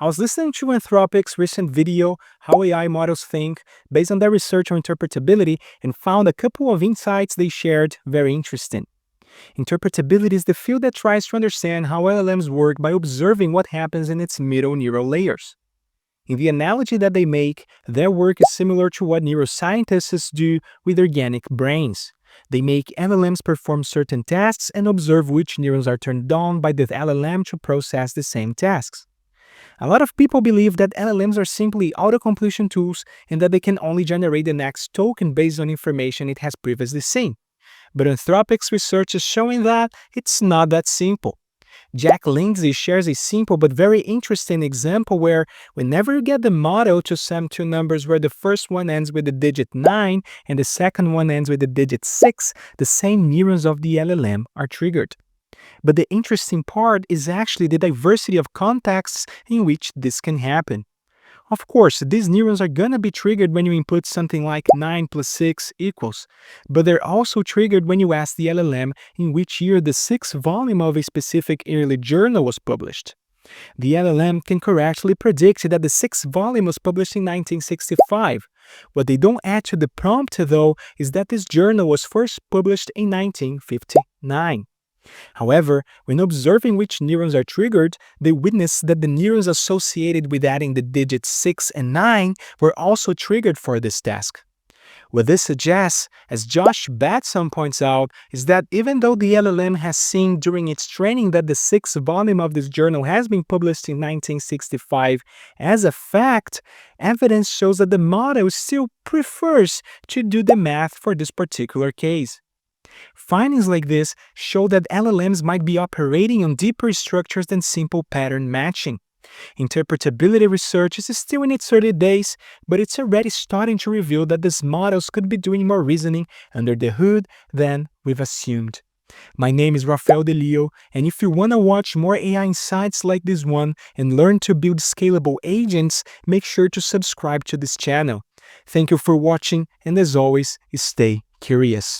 I was listening to Anthropic's recent video, How AI Models Think, based on their research on interpretability, and found a couple of insights they shared very interesting. Interpretability is the field that tries to understand how LLMs work by observing what happens in its middle neural layers. In the analogy that they make, their work is similar to what neuroscientists do with organic brains. They make LLMs perform certain tasks and observe which neurons are turned on by the LLM to process the same tasks. A lot of people believe that LLMs are simply auto-completion tools and that they can only generate the next token based on information it has previously seen. But Anthropic's research is showing that it's not that simple. Jack Lindsay shares a simple but very interesting example where whenever you get the model to sum two numbers where the first one ends with the digit 9 and the second one ends with the digit 6, the same neurons of the LLM are triggered. But the interesting part is actually the diversity of contexts in which this can happen. Of course, these neurons are gonna be triggered when you input something like 9 plus 6 equals, but they're also triggered when you ask the LLM in which year the 6th volume of a specific yearly journal was published. The LLM can correctly predict that the 6th volume was published in 1965. What they don't add to the prompt, though, is that this journal was first published in 1959. However, when observing which neurons are triggered, they witness that the neurons associated with adding the digits 6 and 9 were also triggered for this task. What this suggests, as Josh Batson points out, is that even though the LLM has seen during its training that the 6th volume of this journal has been published in 1965 as a fact, evidence shows that the model still prefers to do the math for this particular case. Findings like this show that LLMs might be operating on deeper structures than simple pattern matching. Interpretability research is still in its early days, but it's already starting to reveal that these models could be doing more reasoning under the hood than we've assumed. My name is Rafael DeLeo, and if you want to watch more AI insights like this one and learn to build scalable agents, make sure to subscribe to this channel. Thank you for watching, and as always, stay curious.